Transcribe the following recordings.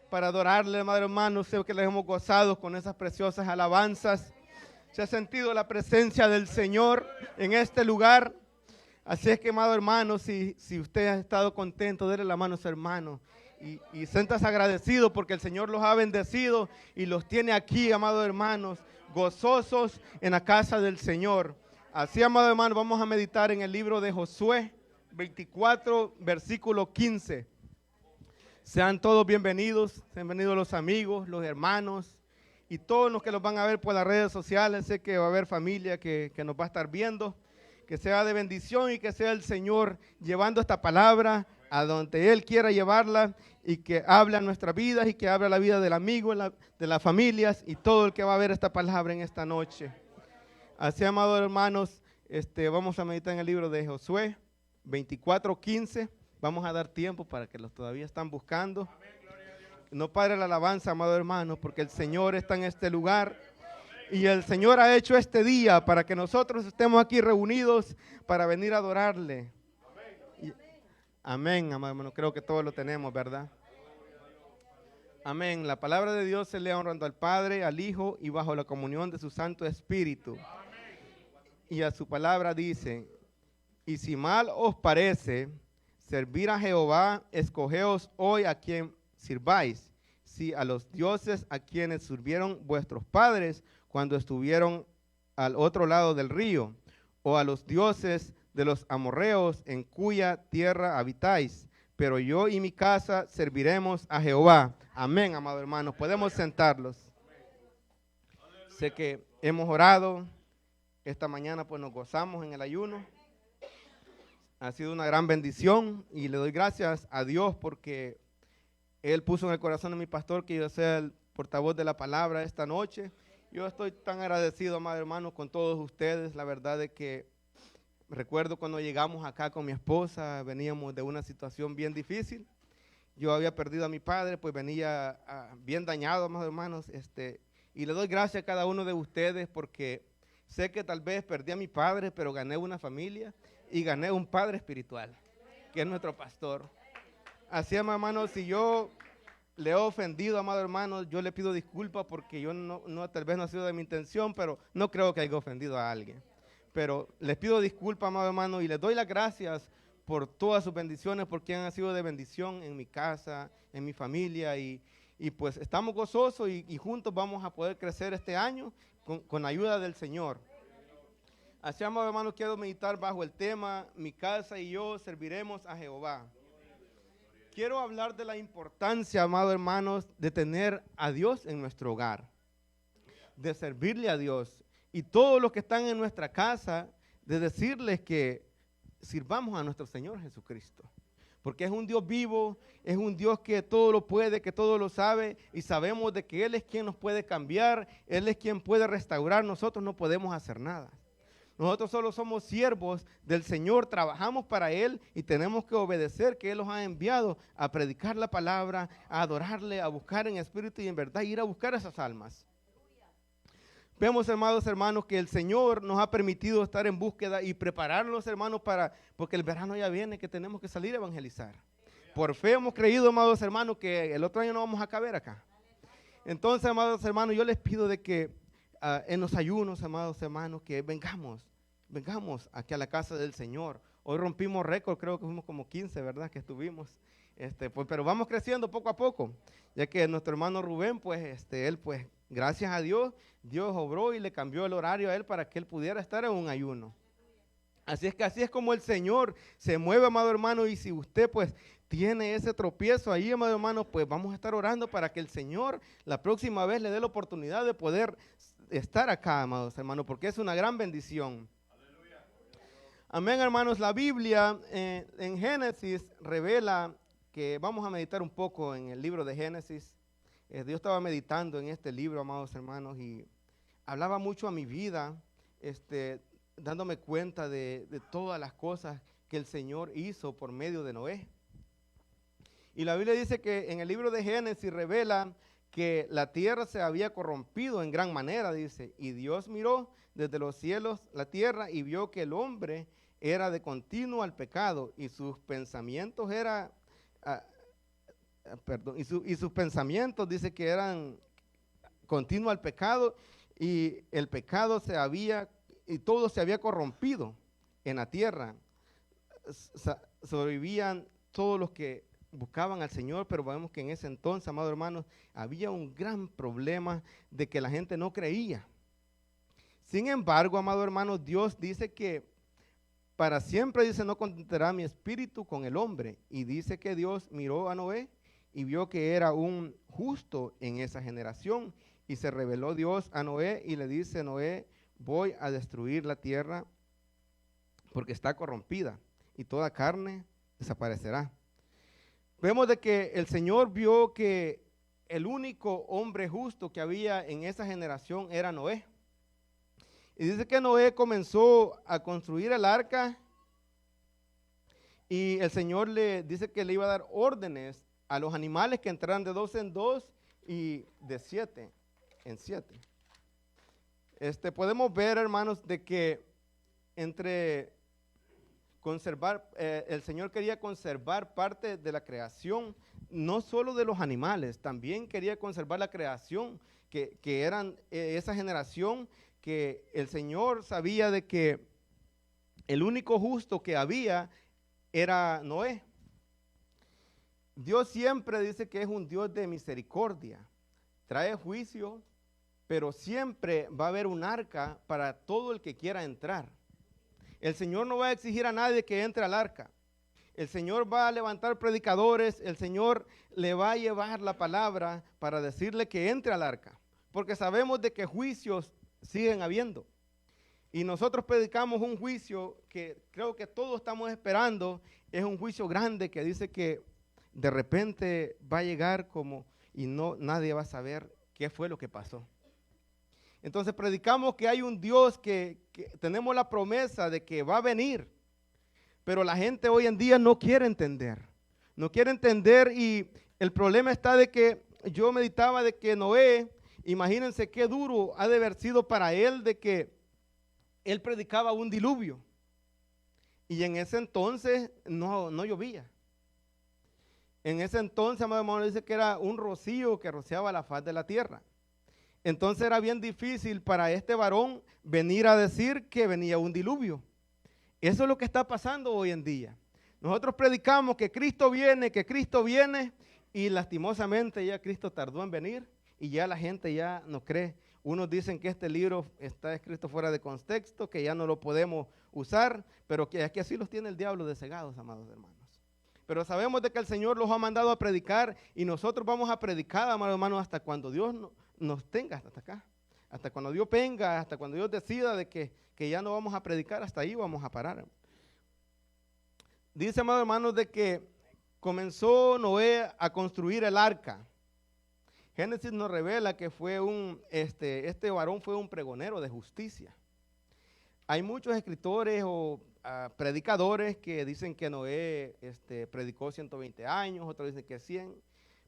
para adorarle, amado hermano. Sé que les hemos gozado con esas preciosas alabanzas. Se ha sentido la presencia del Señor en este lugar. Así es que, amado hermano, si usted ha estado contento, déle la mano a su hermano. Y siéntase agradecido porque el Señor los ha bendecido y los tiene aquí, amados hermanos, gozosos en la casa del Señor. Así, amado hermano, vamos a meditar en el libro de Josué 24, versículo 15. Sean todos bienvenidos los amigos, los hermanos y todos los que los van a ver por las redes sociales. Sé que va a haber familia que nos va a estar viendo. Que sea de bendición y que sea el Señor llevando esta palabra a donde Él quiera llevarla y que hable a nuestras vidas y que hable a la vida del amigo, de las familias y todo el que va a ver esta palabra en esta noche. Así, amados hermanos, vamos a meditar en el libro de Josué 24:15. Vamos a dar tiempo para que los todavía están buscando. No pare la alabanza, amados hermanos, porque el Señor está en este lugar. Y el Señor ha hecho este día para que nosotros estemos aquí reunidos para venir a adorarle. Amén, amado hermano. Creo que todos lo tenemos, ¿verdad? Amén. La palabra de Dios se lee honrando al Padre, al Hijo y bajo la comunión de su Santo Espíritu. Y a su palabra dice: y si mal os parece servir a Jehová, escogeos hoy a quien sirváis, si a los dioses a quienes sirvieron vuestros padres cuando estuvieron al otro lado del río, o a los dioses de los amorreos en cuya tierra habitáis. Pero yo y mi casa serviremos a Jehová. Amén, amados hermanos. Podemos sentarlos. Sé que hemos orado. Esta mañana pues nos gozamos en el ayuno. Ha sido una gran bendición y le doy gracias a Dios porque Él puso en el corazón de mi pastor que yo sea el portavoz de la palabra esta noche. Yo estoy tan agradecido, amado hermano, con todos ustedes. La verdad es que recuerdo cuando llegamos acá con mi esposa, veníamos de una situación bien difícil. Yo había perdido a mi padre, pues venía bien dañado, amados hermanos. Y le doy gracias a cada uno de ustedes porque sé que tal vez perdí a mi padre, pero gané una familia y gané un padre espiritual, que es nuestro pastor. Así, amados hermanos, si yo le he ofendido, amado hermano, yo le pido disculpas porque yo tal vez no ha sido de mi intención, pero no creo que haya ofendido a alguien. Pero les pido disculpas, amado hermano, y les doy las gracias por todas sus bendiciones, porque han sido de bendición en mi casa, en mi familia, y pues estamos gozosos y juntos vamos a poder crecer este año con la ayuda del Señor. Así, amado hermano, quiero meditar bajo el tema: mi casa y yo serviremos a Jehová. Quiero hablar de la importancia, amados hermanos, de tener a Dios en nuestro hogar, de servirle a Dios. Y todos los que están en nuestra casa, de decirles que sirvamos a nuestro Señor Jesucristo. Porque es un Dios vivo, es un Dios que todo lo puede, que todo lo sabe. Y sabemos de que Él es quien nos puede cambiar, Él es quien puede restaurar. Nosotros no podemos hacer nada. Nosotros solo somos siervos del Señor, trabajamos para Él y tenemos que obedecer que Él los ha enviado a predicar la palabra, a adorarle, a buscar en espíritu y en verdad, ir a buscar esas almas. Vemos, amados hermanos, que el Señor nos ha permitido estar en búsqueda y prepararnos, hermanos, porque el verano ya viene, que tenemos que salir a evangelizar. Por fe hemos creído, amados hermanos, que el otro año no vamos a caber acá. Entonces, amados hermanos, yo les pido de que en los ayunos, amados hermanos, que vengamos aquí a la casa del Señor. Hoy rompimos récord, creo que fuimos como 15, ¿verdad? Que estuvimos. Pues, pero vamos creciendo poco a poco, ya que nuestro hermano Rubén, pues, él, pues, gracias a Dios, Dios obró y le cambió el horario a él para que él pudiera estar en un ayuno. Así es que así es como el Señor se mueve, amado hermano, y si usted, pues, tiene ese tropiezo ahí, amado hermano, pues vamos a estar orando para que el Señor la próxima vez le dé la oportunidad de poder estar acá, amados hermanos, porque es una gran bendición. Aleluya. Amén, hermanos. La Biblia en Génesis revela que vamos a meditar un poco en el libro de Génesis. Yo estaba meditando en este libro, amados hermanos, y hablaba mucho a mi vida, dándome cuenta de todas las cosas que el Señor hizo por medio de Noé. Y la Biblia dice que en el libro de Génesis revela que la tierra se había corrompido en gran manera, dice, y Dios miró desde los cielos la tierra y vio que el hombre era de continuo al pecado y sus pensamientos perdón, y sus pensamientos dice que eran continuos al pecado, y el pecado y todo se había corrompido en la tierra. Sobrevivían todos los que buscaban al Señor, pero vemos que en ese entonces, amados hermanos, había un gran problema de que la gente no creía. Sin embargo, amados hermanos, Dios dice que para siempre, dice, no contentará mi espíritu con el hombre. Y dice que Dios miró a Noé y vio que era un justo en esa generación. Y se reveló Dios a Noé y le dice: Noé, voy a destruir la tierra porque está corrompida y toda carne desaparecerá. Vemos de que el Señor vio que el único hombre justo que había en esa generación era Noé. Y dice que Noé comenzó a construir el arca, y el Señor le dice que le iba a dar órdenes a los animales que entraran de 2 en 2 y de 7 en 7. Podemos ver, hermanos, de que el Señor quería conservar parte de la creación, no solo de los animales, también quería conservar la creación, que eran esa generación, que el Señor sabía de que el único justo que había era Noé. Dios siempre dice que es un Dios de misericordia, trae juicio, pero siempre va a haber un arca para todo el que quiera entrar. El Señor no va a exigir a nadie que entre al arca. El Señor va a levantar predicadores, el Señor le va a llevar la palabra para decirle que entre al arca, porque sabemos de que juicios siguen habiendo. Y nosotros predicamos un juicio que creo que todos estamos esperando. Es un juicio grande que dice que de repente va a llegar y nadie va a saber qué fue lo que pasó. Entonces predicamos que hay un Dios que tenemos la promesa de que va a venir, pero la gente hoy en día no quiere entender. No quiere entender, y el problema está de que yo meditaba de que Noé, imagínense qué duro ha de haber sido para él de que él predicaba un diluvio. Y en ese entonces no llovía. En ese entonces, amado hermano, dice que era un rocío que rociaba la faz de la tierra. Entonces era bien difícil para este varón venir a decir que venía un diluvio. Eso es lo que está pasando hoy en día. Nosotros predicamos que Cristo viene, y lastimosamente ya Cristo tardó en venir y ya la gente ya no cree. Unos dicen que este libro está escrito fuera de contexto, que ya no lo podemos usar, pero que así los tiene el diablo de cegados, amados hermanos. Pero sabemos de que el Señor los ha mandado a predicar, y nosotros vamos a predicar, amados hermanos, hasta cuando Dios nos tenga hasta acá. Hasta cuando Dios venga, hasta cuando Dios decida de que ya no vamos a predicar, hasta ahí vamos a parar. Dice, amados hermanos, de que comenzó Noé a construir el arca. Génesis nos revela que fue este varón fue un pregonero de justicia. Hay muchos escritores o predicadores que dicen que Noé predicó 120 años, otros dicen que 100.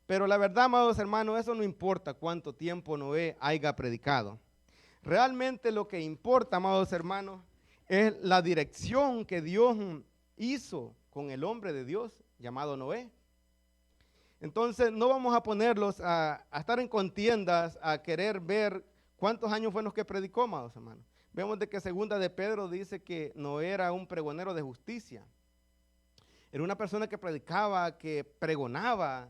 Pero la verdad, amados hermanos, eso no importa cuánto tiempo Noé haya predicado. Realmente lo que importa, amados hermanos, es la dirección que Dios hizo con el hombre de Dios llamado Noé. Entonces no vamos a ponerlos a estar en contiendas, a querer ver cuántos años fueron los que predicó, amados hermanos. Vemos de que segunda de Pedro dice que Noé era un pregonero de justicia. Era una persona que predicaba, que pregonaba,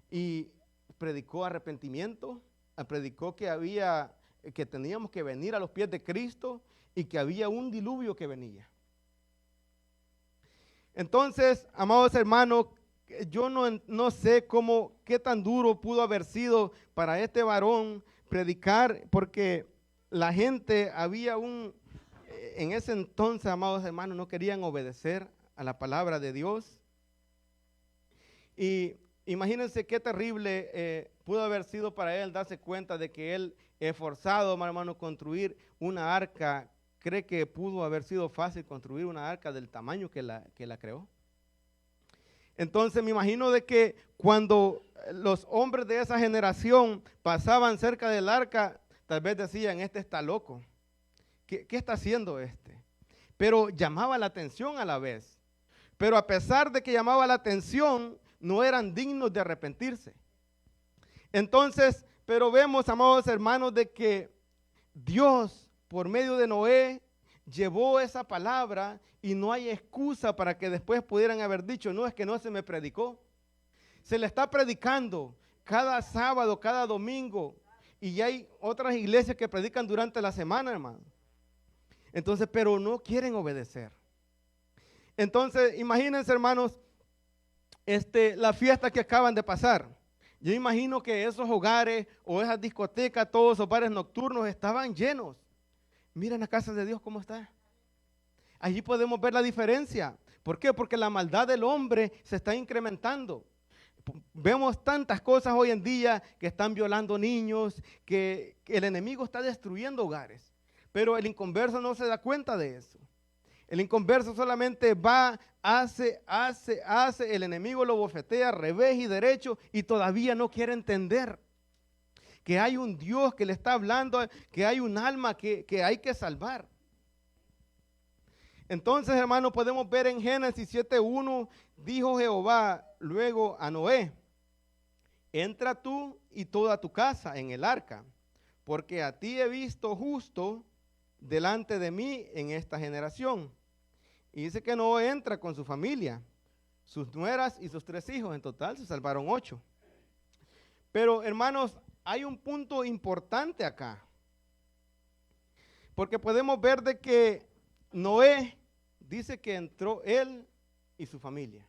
y predicó arrepentimiento, predicó que teníamos que venir a los pies de Cristo y que había un diluvio que venía. Entonces, amados hermanos, yo no sé qué tan duro pudo haber sido para este varón predicar, porque la gente en ese entonces, amados hermanos, no querían obedecer a la palabra de Dios. Y imagínense qué terrible pudo haber sido para él darse cuenta de que él, esforzado, hermano, construir una arca. ¿Cree que pudo haber sido fácil construir una arca del tamaño que la creó? Entonces me imagino de que cuando los hombres de esa generación pasaban cerca del arca, tal vez decían, este está loco. ¿Qué está haciendo este? Pero llamaba la atención a la vez. Pero a pesar de que llamaba la atención, no eran dignos de arrepentirse. Entonces, pero vemos, amados hermanos, de que Dios, por medio de Noé, llevó esa palabra y no hay excusa para que después pudieran haber dicho, no, es que no se me predicó. Se le está predicando cada sábado, cada domingo, y hay otras iglesias que predican durante la semana, hermano. Entonces, pero no quieren obedecer. Entonces, imagínense, hermanos, la fiesta que acaban de pasar. Yo imagino que esos hogares o esas discotecas, todos esos bares nocturnos estaban llenos. Miren la casa de Dios cómo está. Allí podemos ver la diferencia. ¿Por qué? Porque la maldad del hombre se está incrementando. Vemos tantas cosas hoy en día que están violando niños, que el enemigo está destruyendo hogares. Pero el inconverso no se da cuenta de eso. El inconverso solamente va, hace, el enemigo lo bofetea revés y derecho y todavía no quiere entender que hay un Dios que le está hablando, que hay un alma que hay que salvar. Entonces, hermanos, podemos ver en Génesis 7:1, dijo Jehová luego a Noé, entra tú y toda tu casa en el arca, porque a ti he visto justo delante de mí en esta generación. Y dice que Noé entra con su familia, sus nueras y sus 3 hijos. En total se salvaron 8. Pero, hermanos, hay un punto importante acá. Porque podemos ver de que Noé dice que entró él y su familia.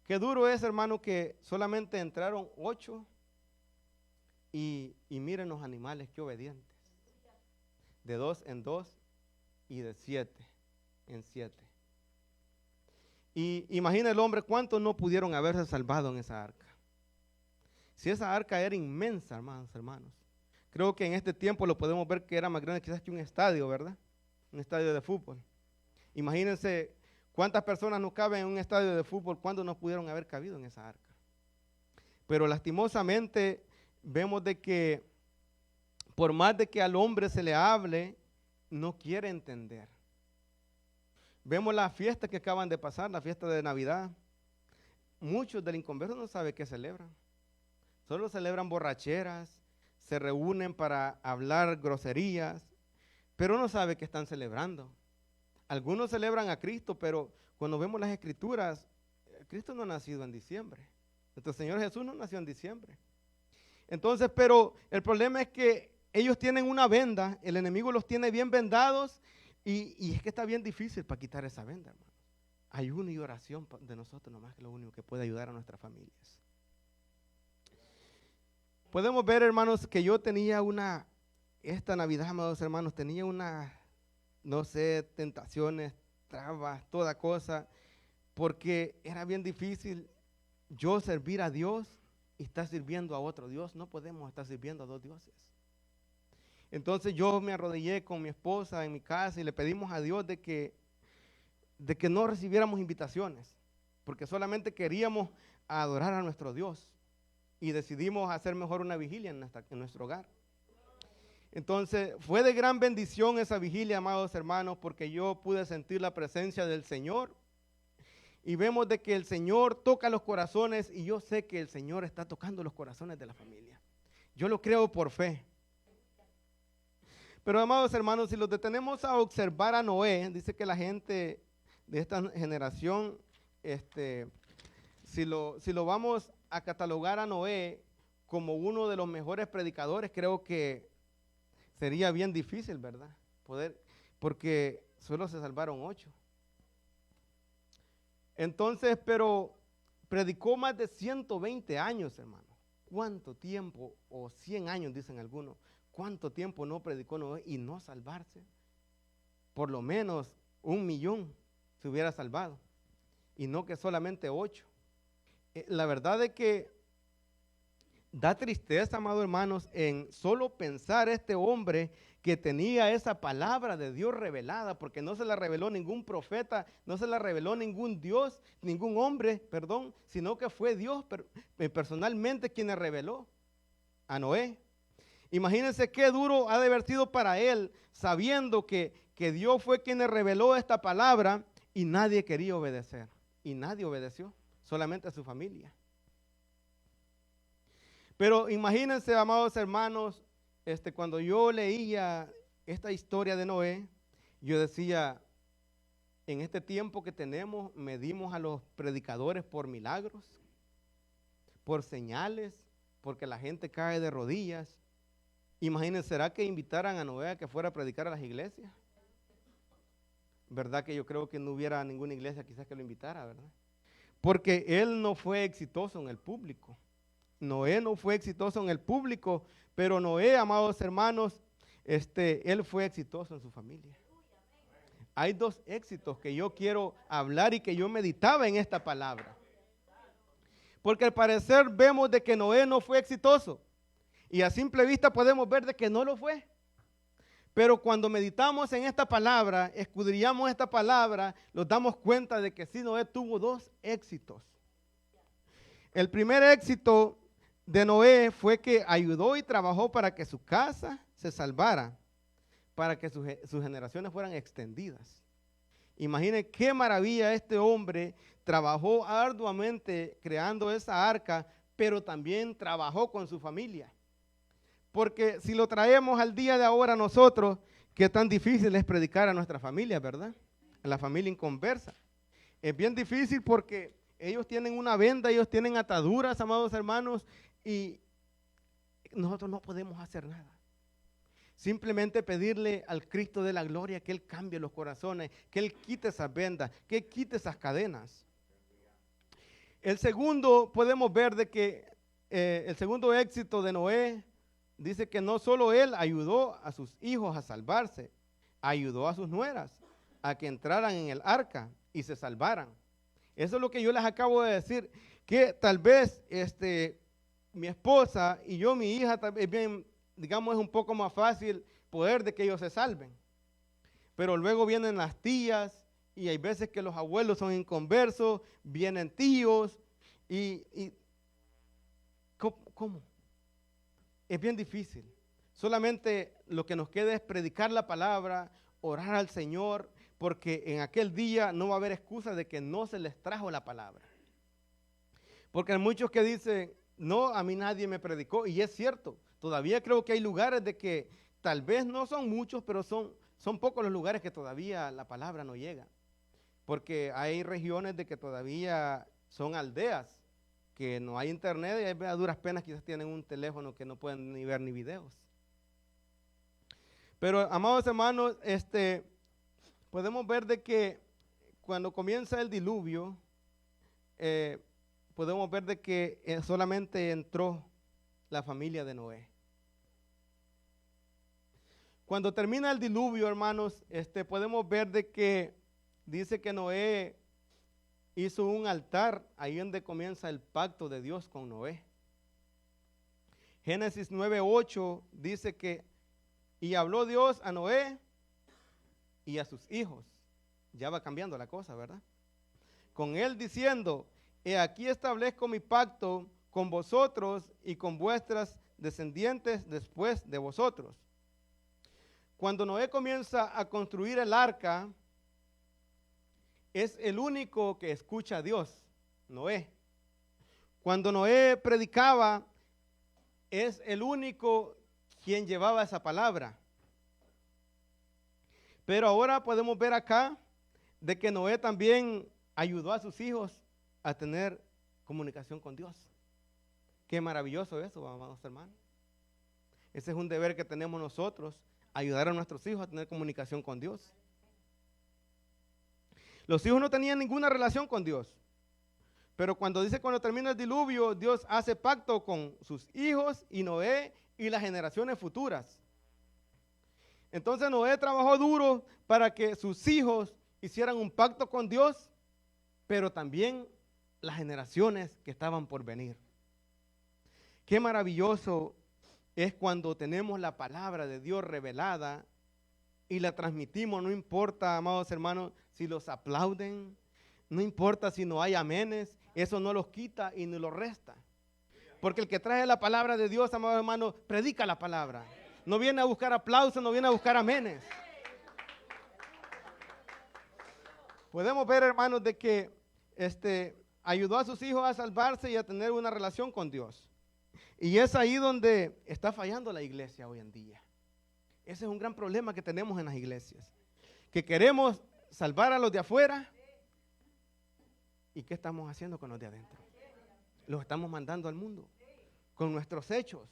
Qué duro es, hermano, que solamente entraron 8 y miren los animales, qué obedientes. De 2 en 2 y de 7 en 7. Y imagina el hombre cuántos no pudieron haberse salvado en esa arca. Si esa arca era inmensa, hermanos. Creo que en este tiempo lo podemos ver que era más grande quizás que un estadio, ¿verdad? Un estadio de fútbol. Imagínense cuántas personas no caben en un estadio de fútbol, cuántos no pudieron haber cabido en esa arca. Pero lastimosamente vemos de que por más de que al hombre se le hable, no quiere entender. Vemos la fiesta que acaban de pasar, la fiesta de Navidad. Muchos del inconverso no saben qué celebran. Solo celebran borracheras, se reúnen para hablar groserías, pero no saben qué están celebrando. Algunos celebran a Cristo, pero cuando vemos las escrituras, Cristo no ha nacido en diciembre. Nuestro Señor Jesús no nació en diciembre. Entonces, pero el problema es que ellos tienen una venda, el enemigo los tiene bien vendados y es que está bien difícil para quitar esa venda, hermano. Ayuno y oración de nosotros nomás que es lo único que puede ayudar a nuestras familias. Podemos ver, hermanos, que yo tenía esta Navidad, amados hermanos, tenía no sé, tentaciones, trabas, toda cosa, porque era bien difícil yo servir a Dios y estar sirviendo a otro Dios. No podemos estar sirviendo a 2 dioses. Entonces yo me arrodillé con mi esposa en mi casa y le pedimos a Dios de que no recibiéramos invitaciones, porque solamente queríamos adorar a nuestro Dios y decidimos hacer mejor una vigilia en nuestro hogar. Entonces fue de gran bendición esa vigilia, amados hermanos, porque yo pude sentir la presencia del Señor y vemos de que el Señor toca los corazones y yo sé que el Señor está tocando los corazones de la familia. Yo lo creo por fe. Pero, amados hermanos, si los detenemos a observar a Noé, dice que la gente de esta generación, si lo vamos a catalogar a Noé como uno de los mejores predicadores, creo que sería bien difícil, ¿verdad? Porque solo se salvaron 8. Entonces, pero predicó más de 120 años, hermano. ¿Cuánto tiempo? O 100 años, dicen algunos. ¿Cuánto tiempo no predicó Noé y no salvarse? Por lo menos 1 millón se hubiera salvado. Y no que solamente 8. La verdad es que da tristeza, amados hermanos, en solo pensar este hombre que tenía esa palabra de Dios revelada, porque no se la reveló ningún profeta, no se la reveló ningún Dios, ningún hombre, perdón, sino que fue Dios personalmente quien le reveló a Noé. Imagínense qué duro ha de haber sido para él, sabiendo que Dios fue quien le reveló esta palabra y nadie quería obedecer. Y nadie obedeció. solamente a su familia. Pero imagínense, amados hermanos, cuando yo leía esta historia de Noé, yo decía, en este tiempo que tenemos, medimos a los predicadores por milagros, por señales, porque la gente cae de rodillas. Imagínense, ¿será que invitaran a Noé a que fuera a predicar a las iglesias? ¿Verdad que yo creo que no hubiera ninguna iglesia quizás que lo invitara, verdad? Porque él no fue exitoso en el público. Noé no fue exitoso en el público, pero Noé, amados hermanos, él fue exitoso en su familia. Hay dos éxitos que yo quiero hablar y que yo meditaba en esta palabra. Porque al parecer vemos de que Noé no fue exitoso. Y a simple vista podemos ver de que no lo fue. Pero cuando meditamos en esta palabra, escudriñamos esta palabra, nos damos cuenta de que sí, Noé tuvo dos éxitos. El primer éxito de Noé fue que ayudó y trabajó para que su casa se salvara, para que sus generaciones fueran extendidas. Imaginen qué maravilla, este hombre trabajó arduamente creando esa arca, pero también trabajó con su familia. Porque si lo traemos al día de ahora nosotros, qué tan difícil es predicar a nuestra familia, ¿verdad? A la familia inconversa. Es bien difícil porque ellos tienen una venda, ellos tienen ataduras, amados hermanos, y nosotros no podemos hacer nada. Simplemente pedirle al Cristo de la gloria que Él cambie los corazones, que Él quite esas vendas, que Él quite esas cadenas. El segundo, podemos ver de que el segundo éxito de Noé, dice que no solo él ayudó a sus hijos a salvarse, ayudó a sus nueras a que entraran en el arca y se salvaran. Eso es lo que yo les acabo de decir, que tal vez mi esposa y yo, mi hija, bien, digamos, es un poco más fácil poder de que ellos se salven. Pero luego vienen las tías y hay veces que los abuelos son inconversos, vienen tíos y ¿cómo? Es bien difícil. Solamente lo que nos queda es predicar la palabra, orar al Señor, porque en aquel día no va a haber excusa de que no se les trajo la palabra. Porque hay muchos que dicen, no, a mí nadie me predicó, y es cierto. Todavía creo que hay lugares de que tal vez no son muchos, pero son pocos los lugares que todavía la palabra no llega. Porque hay regiones de que todavía son aldeas, que no hay internet y a duras penas quizás tienen un teléfono que no pueden ni ver ni videos. Pero, amados hermanos, podemos ver de que cuando comienza el diluvio, podemos ver de que solamente entró la familia de Noé. Cuando termina el diluvio, hermanos, podemos ver de que dice que Noé hizo un altar, ahí donde comienza el pacto de Dios con Noé. Génesis 9:8 dice que, y habló Dios a Noé y a sus hijos. Ya va cambiando la cosa, ¿verdad? Con él diciendo, he aquí establezco mi pacto con vosotros y con vuestras descendientes después de vosotros. Cuando Noé comienza a construir el arca, es el único que escucha a Dios, Noé. Cuando Noé predicaba, es el único quien llevaba esa palabra. Pero ahora podemos ver acá de que Noé también ayudó a sus hijos a tener comunicación con Dios. Qué maravilloso eso, amados hermanos. Ese es un deber que tenemos nosotros, ayudar a nuestros hijos a tener comunicación con Dios. Los hijos no tenían ninguna relación con Dios. Pero cuando termina el diluvio, Dios hace pacto con sus hijos y Noé y las generaciones futuras. Entonces Noé trabajó duro para que sus hijos hicieran un pacto con Dios, pero también las generaciones que estaban por venir. Qué maravilloso es cuando tenemos la palabra de Dios revelada y la transmitimos, no importa, amados hermanos, si los aplauden, no importa si no hay amenes, eso no los quita y ni los resta. Porque el que trae la palabra de Dios, amados hermanos, predica la palabra. No viene a buscar aplausos, no viene a buscar amenes. Podemos ver, hermanos, de que ayudó a sus hijos a salvarse y a tener una relación con Dios. Y es ahí donde está fallando la iglesia hoy en día. Ese es un gran problema que tenemos en las iglesias. Que queremos salvar a los de afuera. ¿Y qué estamos haciendo con los de adentro? Los estamos mandando al mundo. Con nuestros hechos.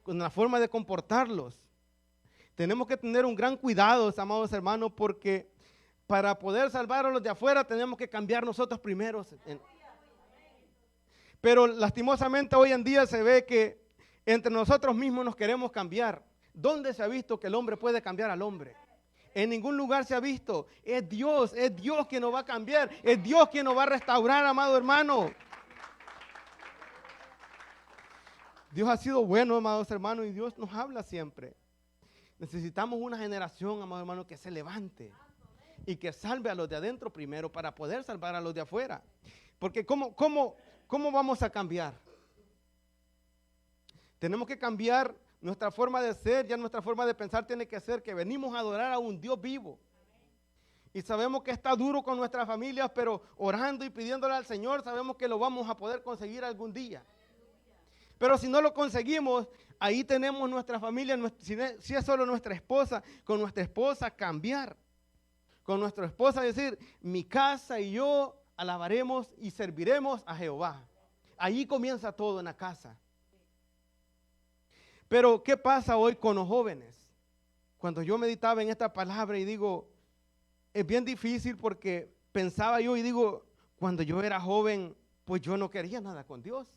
Con la forma de comportarlos. Tenemos que tener un gran cuidado, amados hermanos, porque para poder salvar a los de afuera tenemos que cambiar nosotros primero. Pero lastimosamente hoy en día se ve que entre nosotros mismos nos queremos cambiar. ¿Dónde se ha visto que el hombre puede cambiar al hombre? En ningún lugar se ha visto. Es Dios quien nos va a cambiar. Es Dios quien nos va a restaurar, amado hermano. Dios ha sido bueno, amados hermanos, y Dios nos habla siempre. Necesitamos una generación, amados hermanos, que se levante y que salve a los de adentro primero para poder salvar a los de afuera. Porque ¿cómo vamos a cambiar? Tenemos que cambiar nuestra forma de ser, ya nuestra forma de pensar tiene que ser que venimos a adorar a un Dios vivo. Y sabemos que está duro con nuestras familias, pero orando y pidiéndole al Señor, sabemos que lo vamos a poder conseguir algún día. Pero si no lo conseguimos, ahí tenemos nuestra familia, si es solo nuestra esposa, con nuestra esposa cambiar. Con nuestra esposa decir, mi casa y yo alabaremos y serviremos a Jehová. Ahí comienza todo en la casa. Pero ¿qué pasa hoy con los jóvenes? Cuando yo meditaba en esta palabra y digo, es bien difícil porque pensaba yo y digo, cuando yo era joven, pues yo no quería nada con Dios.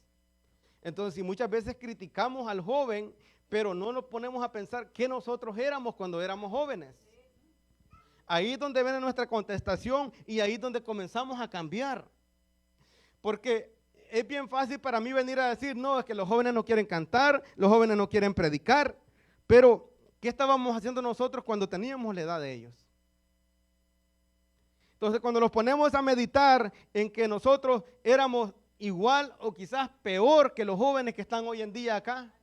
Entonces, muchas veces criticamos al joven, pero no nos ponemos a pensar qué nosotros éramos cuando éramos jóvenes. Ahí es donde viene nuestra contestación y ahí es donde comenzamos a cambiar. Porque es bien fácil para mí venir a decir, no, es que los jóvenes no quieren cantar, los jóvenes no quieren predicar, pero ¿qué estábamos haciendo nosotros cuando teníamos la edad de ellos? Entonces, cuando nos ponemos a meditar en que nosotros éramos igual o quizás peor que los jóvenes que están hoy en día acá,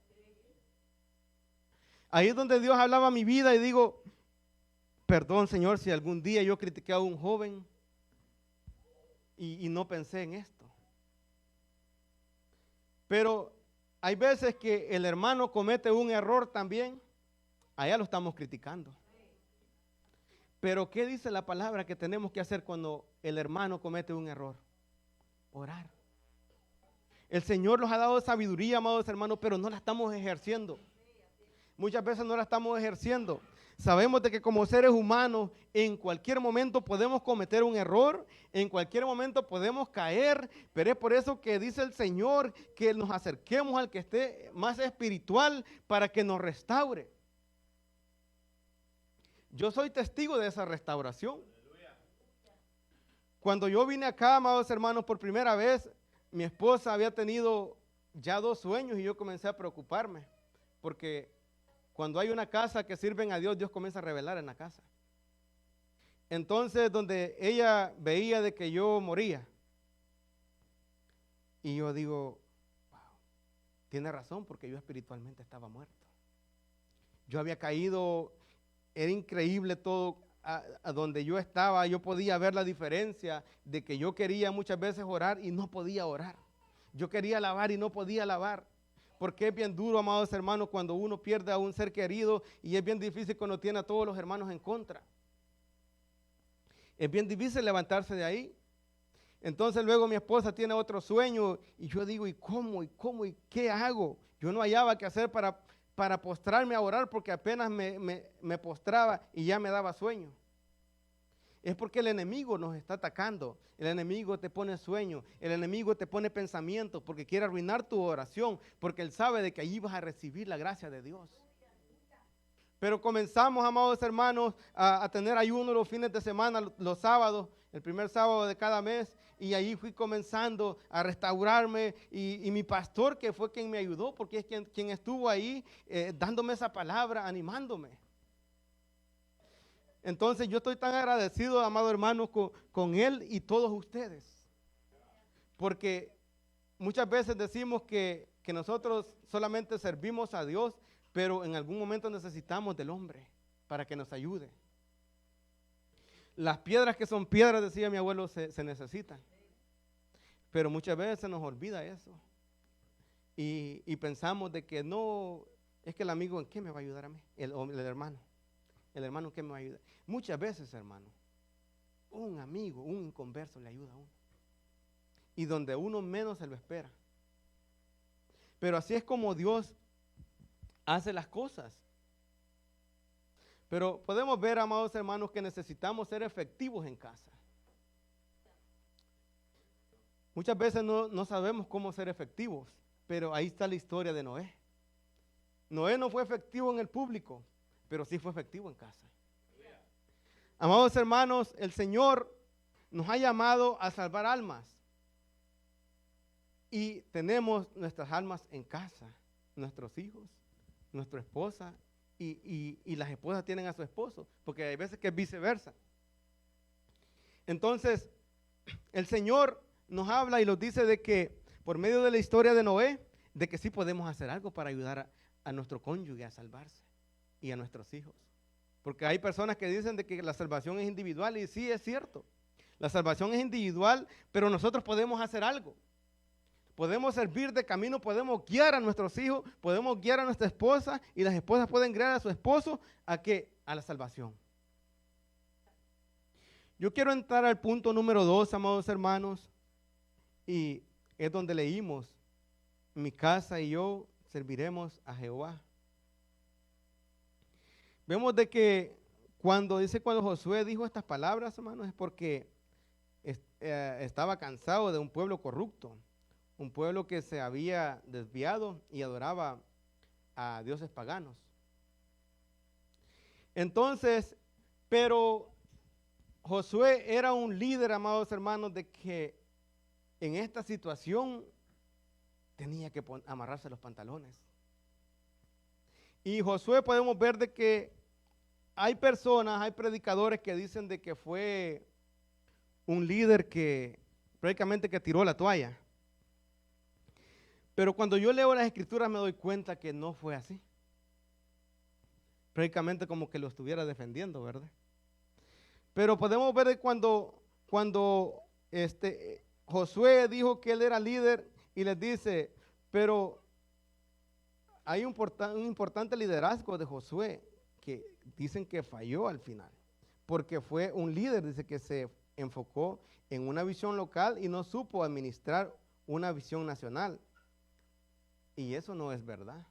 ahí es donde Dios hablaba mi vida y digo, perdón Señor si algún día yo critiqué a un joven y no pensé en esto. Pero hay veces que el hermano comete un error también, allá lo estamos criticando. Pero ¿qué dice la palabra que tenemos que hacer cuando el hermano comete un error? Orar. El Señor nos ha dado sabiduría, amados hermanos, pero no la estamos ejerciendo. Muchas veces no la estamos ejerciendo. Sabemos de que como seres humanos en cualquier momento podemos cometer un error, en cualquier momento podemos caer, pero es por eso que dice el Señor que nos acerquemos al que esté más espiritual para que nos restaure. Yo soy testigo de esa restauración. Cuando yo vine acá, amados hermanos, por primera vez, mi esposa había tenido ya 2 sueños y yo comencé a preocuparme, porque cuando hay una casa que sirven a Dios, Dios comienza a revelar en la casa. Entonces, donde ella veía de que yo moría, y yo digo, wow, tiene razón, porque yo espiritualmente estaba muerto. Yo había caído, era increíble todo. A donde yo estaba, yo podía ver la diferencia de que yo quería muchas veces orar y no podía orar. Yo quería alabar y no podía alabar. Porque es bien duro, amados hermanos, cuando uno pierde a un ser querido y es bien difícil cuando tiene a todos los hermanos en contra. Es bien difícil levantarse de ahí. Entonces luego mi esposa tiene otro sueño y yo digo, ¿y cómo? ¿Y qué hago? Yo no hallaba qué hacer para postrarme a orar porque apenas me postraba y ya me daba sueño. Es porque el enemigo nos está atacando, el enemigo te pone sueño, el enemigo te pone pensamientos porque quiere arruinar tu oración, porque él sabe de que allí vas a recibir la gracia de Dios. Pero comenzamos, amados hermanos, a tener ayuno los fines de semana, los sábados, el primer sábado de cada mes, y ahí fui comenzando a restaurarme, y mi pastor, que fue quien me ayudó, porque es quien estuvo ahí dándome esa palabra, animándome. Entonces yo estoy tan agradecido, amado hermano, con él y todos ustedes, porque muchas veces decimos que nosotros solamente servimos a Dios, pero en algún momento necesitamos del hombre para que nos ayude. Las piedras que son piedras, decía mi abuelo, se necesitan. Pero muchas veces se nos olvida eso. Y pensamos de que no, es que el amigo ¿en qué me va a ayudar a mí? El hermano. El hermano ¿en qué me va a ayudar? Muchas veces, hermano, un amigo, un inconverso le ayuda a uno. Y donde uno menos se lo espera. Pero así es como Dios hace las cosas. Pero podemos ver, amados hermanos, que necesitamos ser efectivos en casa. Muchas veces no sabemos cómo ser efectivos, pero ahí está la historia de Noé. Noé no fue efectivo en el público, pero sí fue efectivo en casa. Amados hermanos, el Señor nos ha llamado a salvar almas. Y tenemos nuestras almas en casa, nuestros hijos, nuestra esposa, y las esposas tienen a su esposo, porque hay veces que es viceversa. Entonces, el Señor nos habla y nos dice de que por medio de la historia de Noé, de que sí podemos hacer algo para ayudar a nuestro cónyuge a salvarse y a nuestros hijos. Porque hay personas que dicen de que la salvación es individual, y sí es cierto, la salvación es individual, pero nosotros podemos hacer algo. Podemos servir de camino, podemos guiar a nuestros hijos, podemos guiar a nuestra esposa, y las esposas pueden guiar a su esposo a la salvación. Yo quiero entrar al punto número 2, amados hermanos, y es donde leímos: mi casa y yo serviremos a Jehová. Vemos de que cuando Josué dijo estas palabras, hermanos, es porque estaba cansado de un pueblo corrupto, un pueblo que se había desviado y adoraba a dioses paganos. Entonces, pero Josué era un líder, amados hermanos, de que en esta situación tenía que amarrarse los pantalones. Y Josué podemos ver de que hay personas, hay predicadores que dicen de que fue un líder que prácticamente que tiró la toalla. Pero cuando yo leo las escrituras me doy cuenta que no fue así. Prácticamente como que lo estuviera defendiendo, ¿verdad? Pero podemos ver cuando Josué dijo que él era líder y les dice, pero hay un importante liderazgo de Josué que dicen que falló al final, porque fue un líder, dice que se enfocó en una visión local y no supo administrar una visión nacional. Y eso no es verdad.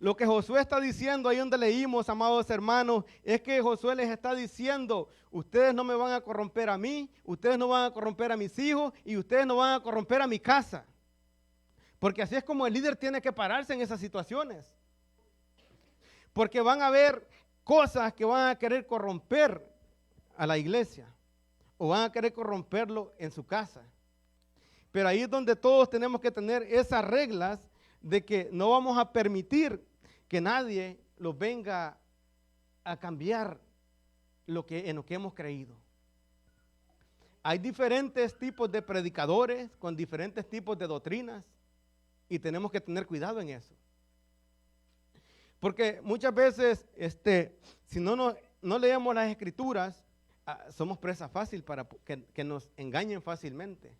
Lo que Josué está diciendo, ahí donde leímos, amados hermanos, es que Josué les está diciendo: ustedes no me van a corromper a mí, ustedes no van a corromper a mis hijos, y ustedes no van a corromper a mi casa. Porque así es como el líder tiene que pararse en esas situaciones. Porque van a haber cosas que van a querer corromper a la iglesia, o van a querer corromperlo en su casa. Pero ahí es donde todos tenemos que tener esas reglas de que no vamos a permitir que nadie los venga a cambiar en lo que hemos creído. Hay diferentes tipos de predicadores con diferentes tipos de doctrinas y tenemos que tener cuidado en eso. Porque muchas veces, si no leemos las escrituras, somos presa fácil para que nos engañen fácilmente.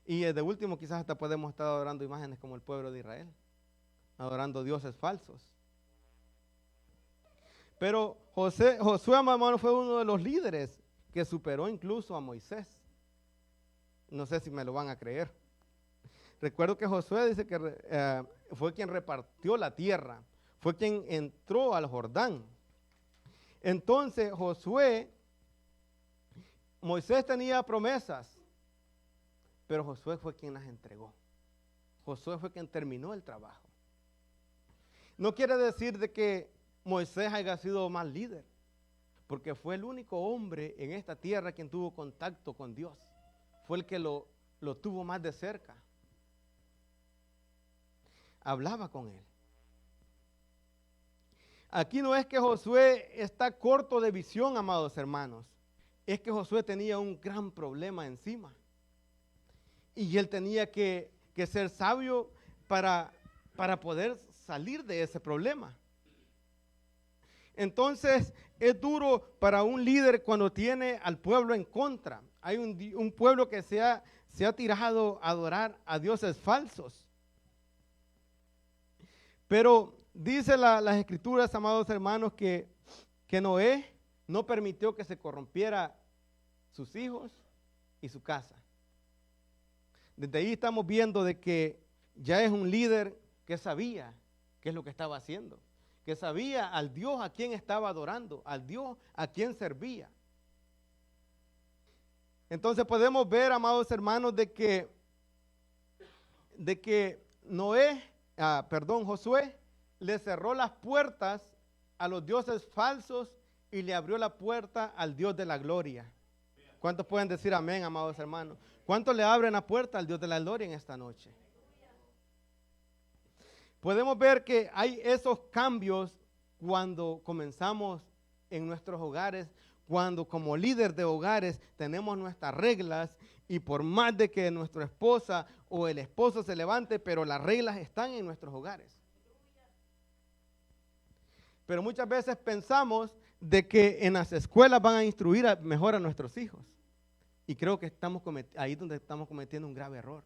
Y de último, quizás hasta podemos estar adorando imágenes como el pueblo de Israel, adorando dioses falsos. Pero Josué, hermano, fue uno de los líderes que superó incluso a Moisés. No sé si me lo van a creer. Recuerdo que Josué dice que fue quien repartió la tierra, fue quien entró al Jordán. Entonces Moisés tenía promesas, pero Josué fue quien las entregó. Josué fue quien terminó el trabajo. No quiere decir de que Moisés haya sido mal líder, porque fue el único hombre en esta tierra quien tuvo contacto con Dios. Fue el que lo tuvo más de cerca. Hablaba con él. Aquí no es que Josué está corto de visión, amados hermanos. Es que Josué tenía un gran problema encima. Y él tenía que ser sabio para poder salir de ese problema. Entonces es duro para un líder cuando tiene al pueblo en contra. hay un pueblo que se ha tirado a adorar a dioses falsos. Pero dice las escrituras, amados hermanos, que Noé no permitió que se corrompiera sus hijos y su casa. Desde ahí estamos viendo de que ya es un líder que sabía qué es lo que estaba haciendo, que sabía al Dios a quien estaba adorando, al Dios a quien servía. Entonces podemos ver, amados hermanos, de que Josué le cerró las puertas a los dioses falsos y le abrió la puerta al Dios de la gloria. ¿Cuántos pueden decir amén, amados hermanos? ¿Cuántos le abren la puerta al Dios de la gloria en esta noche? Podemos ver que hay esos cambios cuando comenzamos en nuestros hogares, cuando como líder de hogares tenemos nuestras reglas y por más de que nuestra esposa o el esposo se levante, pero las reglas están en nuestros hogares. Pero muchas veces pensamos de que en las escuelas van a instruir mejor a nuestros hijos. Y creo que ahí es donde estamos cometiendo un grave error.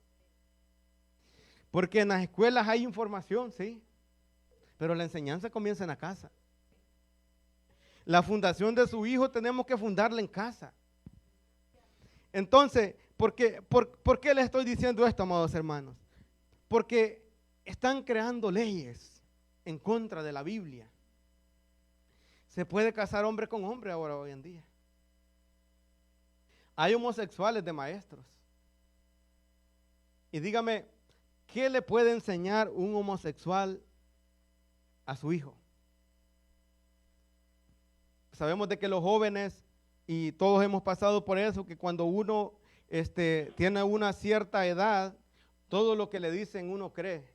Porque en las escuelas hay información, sí, pero la enseñanza comienza en la casa. La fundación de su hijo tenemos que fundarla en casa. Entonces, ¿por qué les estoy diciendo esto, amados hermanos? Porque están creando leyes en contra de la Biblia. Se puede casar hombre con hombre ahora, hoy en día. Hay homosexuales de maestros. Y dígame, ¿qué le puede enseñar un homosexual a su hijo? Sabemos de que los jóvenes, y todos hemos pasado por eso, que cuando uno tiene una cierta edad, todo lo que le dicen uno cree.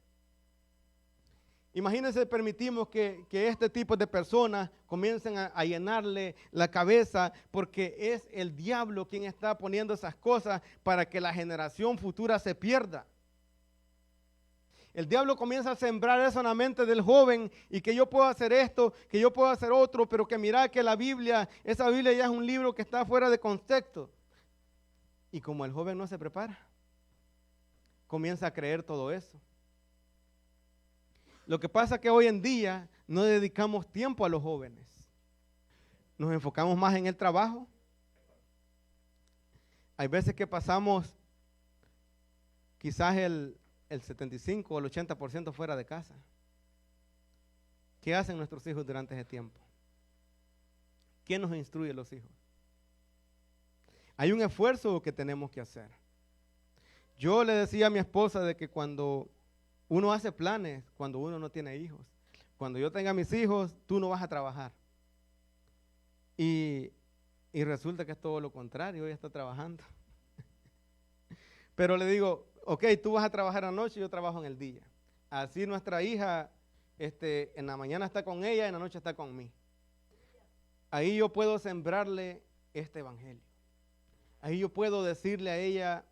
Imagínense, permitimos que este tipo de personas comiencen a llenarle la cabeza, porque es el diablo quien está poniendo esas cosas para que la generación futura se pierda. El diablo comienza a sembrar eso en la mente del joven, y que yo puedo hacer esto, que yo puedo hacer otro, pero que mira que esa Biblia ya es un libro que está fuera de contexto. Y como el joven no se prepara, comienza a creer todo eso. Lo que pasa es que hoy en día no dedicamos tiempo a los jóvenes. Nos enfocamos más en el trabajo. Hay veces que pasamos quizás el 75 o el 80% fuera de casa. ¿Qué hacen nuestros hijos durante ese tiempo? ¿Quién nos instruye a los hijos? Hay un esfuerzo que tenemos que hacer. Yo le decía a mi esposa de que cuando uno hace planes, cuando uno no tiene hijos, cuando yo tenga mis hijos, tú no vas a trabajar. Y resulta que es todo lo contrario, ella está trabajando. Pero le digo, ok, tú vas a trabajar anoche y yo trabajo en el día. Así nuestra hija en la mañana está con ella, en la noche está con mí. Ahí yo puedo sembrarle este evangelio. Ahí yo puedo decirle a ella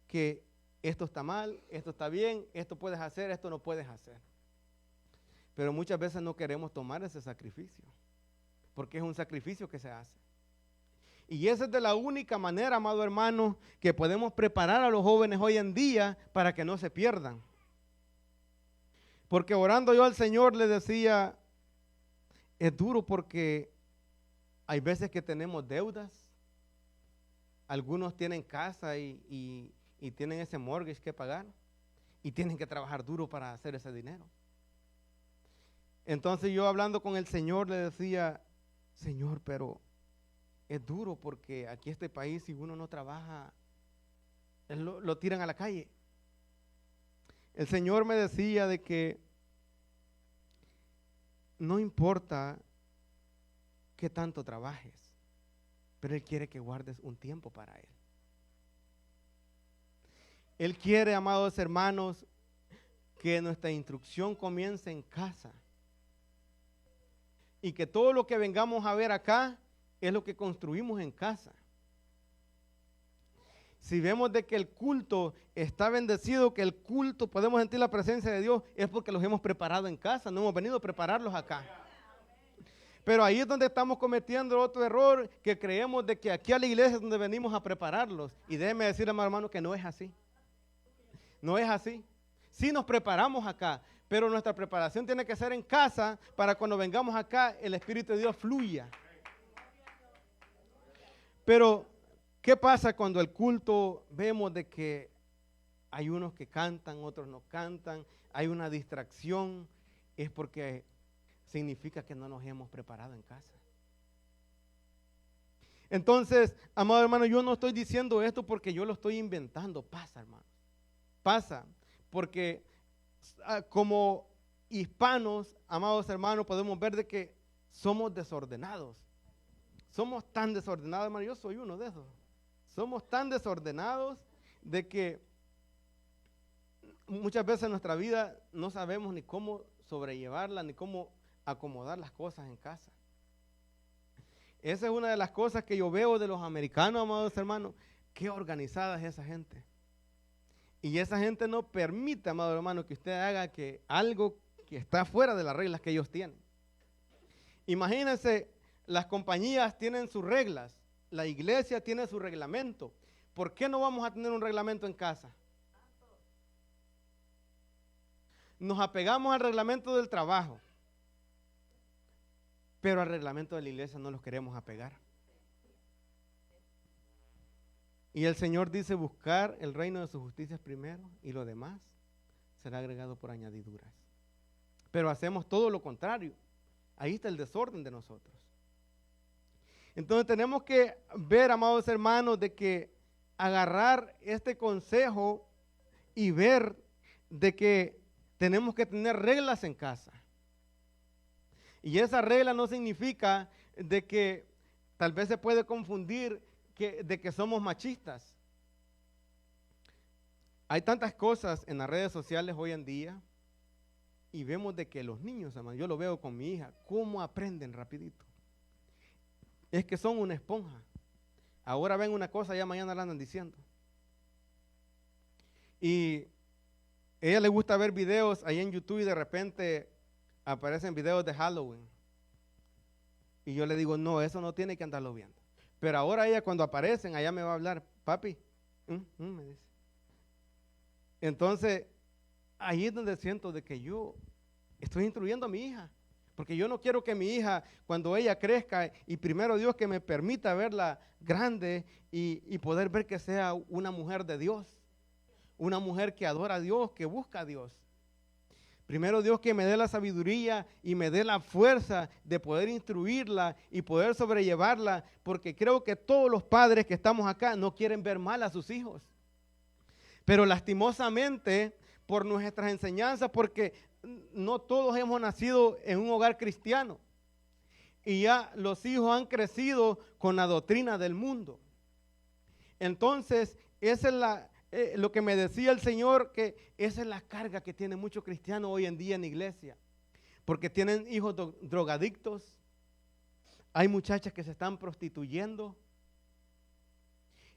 que esto está mal, esto está bien, esto puedes hacer, esto no puedes hacer. Pero muchas veces no queremos tomar ese sacrificio, porque es un sacrificio que se hace. Y esa es de la única manera, amado hermano, que podemos preparar a los jóvenes hoy en día para que no se pierdan. Porque orando yo al Señor le decía, es duro porque hay veces que tenemos deudas. Algunos tienen casa y tienen ese mortgage que pagar y tienen que trabajar duro para hacer ese dinero. Entonces yo hablando con el Señor le decía, Señor, pero es duro porque aquí este país, si uno no trabaja, lo tiran a la calle. El Señor me decía de que no importa qué tanto trabajes, pero Él quiere que guardes un tiempo para Él. Él quiere, amados hermanos, que nuestra instrucción comience en casa. Y que todo lo que vengamos a ver acá es lo que construimos en casa. Si vemos de que el culto está bendecido, que el culto podemos sentir la presencia de Dios, es porque los hemos preparado en casa, no hemos venido a prepararlos acá. Pero ahí es donde estamos cometiendo otro error, que creemos de que aquí a la iglesia es donde venimos a prepararlos. Y déjeme decirle, hermano, que no es así. No es así. Sí nos preparamos acá, pero nuestra preparación tiene que ser en casa para cuando vengamos acá el Espíritu de Dios fluya. Pero, ¿qué pasa cuando el culto vemos de que hay unos que cantan, otros no cantan, hay una distracción? Es porque significa que no nos hemos preparado en casa. Entonces, amado hermano, yo no estoy diciendo esto porque yo lo estoy inventando. Pasa, hermano. Pasa. Porque como hispanos, amados hermanos, podemos ver de que somos desordenados. Somos tan desordenados, hermano. Yo soy uno de esos. Somos tan desordenados de que muchas veces en nuestra vida no sabemos ni cómo sobrellevarla, ni cómo acomodar las cosas en casa. Esa es una de las cosas que yo veo de los americanos, amados hermanos. Qué organizada es esa gente. Y esa gente no permite, amado hermano, que usted haga que algo que está fuera de las reglas que ellos tienen. Imagínense, las compañías tienen sus reglas, la iglesia tiene su reglamento. ¿Por qué no vamos a tener un reglamento en casa? Nos apegamos al reglamento del trabajo, pero al reglamento de la iglesia no los queremos apegar. Y el Señor dice buscar el reino de su justicia primero y lo demás será agregado por añadiduras. Pero hacemos todo lo contrario. Ahí está el desorden de nosotros. Entonces tenemos que ver, amados hermanos, de que agarrar este consejo y ver de que tenemos que tener reglas en casa. Y esa regla no significa de que tal vez se puede confundir de que somos machistas. Hay tantas cosas en las redes sociales hoy en día y vemos de que los niños, hermano, yo lo veo con mi hija, cómo aprenden rapidito. Es que son una esponja. Ahora ven una cosa, ya mañana la andan diciendo. Y a ella le gusta ver videos ahí en YouTube y de repente aparecen videos de Halloween. Y yo le digo, no, eso no tiene que andarlo viendo. Pero ahora ella cuando aparecen, allá me va a hablar, papi, me dice. Entonces, ahí es donde siento de que yo estoy instruyendo a mi hija. Porque yo no quiero que mi hija, cuando ella crezca, y primero Dios que me permita verla grande y poder ver que sea una mujer de Dios. Una mujer que adora a Dios, que busca a Dios. Primero Dios que me dé la sabiduría y me dé la fuerza de poder instruirla y poder sobrellevarla, porque creo que todos los padres que estamos acá no quieren ver mal a sus hijos. Pero lastimosamente, por nuestras enseñanzas, porque no todos hemos nacido en un hogar cristiano y ya los hijos han crecido con la doctrina del mundo. Entonces, esa es lo que me decía el Señor, que esa es la carga que tiene muchos cristianos hoy en día en la iglesia, porque tienen hijos drogadictos, hay muchachas que se están prostituyendo,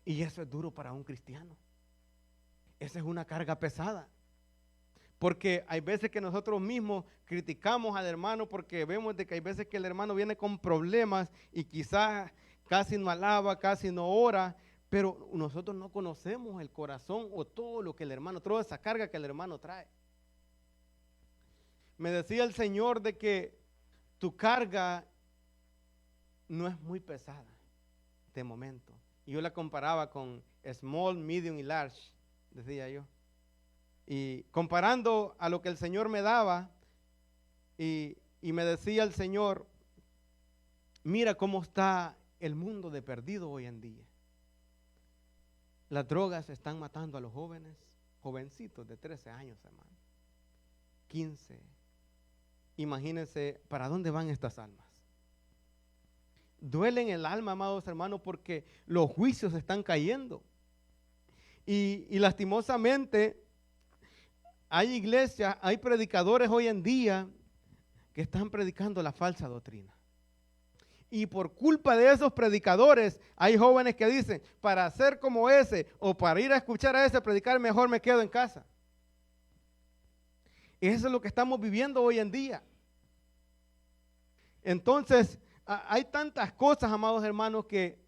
y eso es duro para un cristiano. Esa es una carga pesada, porque hay veces que nosotros mismos criticamos al hermano porque vemos de que hay veces que el hermano viene con problemas y quizás casi no alaba, casi no ora, pero nosotros no conocemos el corazón o todo lo que el hermano, toda esa carga que el hermano trae. Me decía el Señor de que tu carga no es muy pesada de momento. Y yo la comparaba con small, medium y large, decía yo. Y comparando a lo que el Señor me daba, y me decía el Señor, mira cómo está el mundo de perdido hoy en día. Las drogas están matando a los jóvenes, jovencitos de 13 años, hermano, 15. Imagínense, ¿para dónde van estas almas? Duelen el alma, amados hermanos, porque los juicios están cayendo. Y lastimosamente, hay iglesias, hay predicadores hoy en día que están predicando la falsa doctrina. Y por culpa de esos predicadores, hay jóvenes que dicen, para ser como ese o para ir a escuchar a ese predicar, mejor me quedo en casa. Eso es lo que estamos viviendo hoy en día. Entonces, hay tantas cosas, amados hermanos, que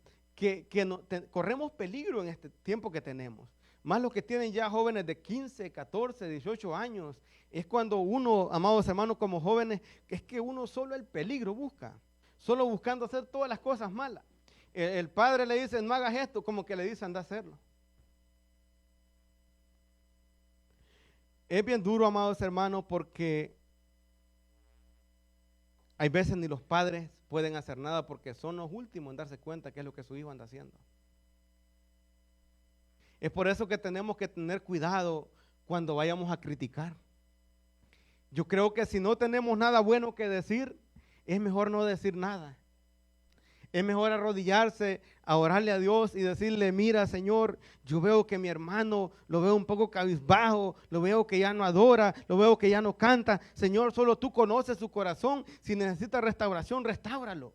corremos peligro en este tiempo que tenemos. Más los que tienen ya jóvenes de 15, 14, 18 años. Es cuando uno, amados hermanos, como jóvenes, es que uno solo el peligro busca. Solo buscando hacer todas las cosas malas. El padre le dice, no hagas esto, como que le dice, anda a hacerlo. Es bien duro, amados hermanos, porque hay veces ni los padres pueden hacer nada porque son los últimos en darse cuenta qué es lo que su hijo anda haciendo. Es por eso que tenemos que tener cuidado cuando vayamos a criticar. Yo creo que si no tenemos nada bueno que decir, es mejor no decir nada. Es mejor arrodillarse, a orarle a Dios y decirle, mira, Señor, yo veo que mi hermano lo veo un poco cabizbajo, lo veo que ya no adora, lo veo que ya no canta. Señor, solo tú conoces su corazón. Si necesita restauración, restáuralo.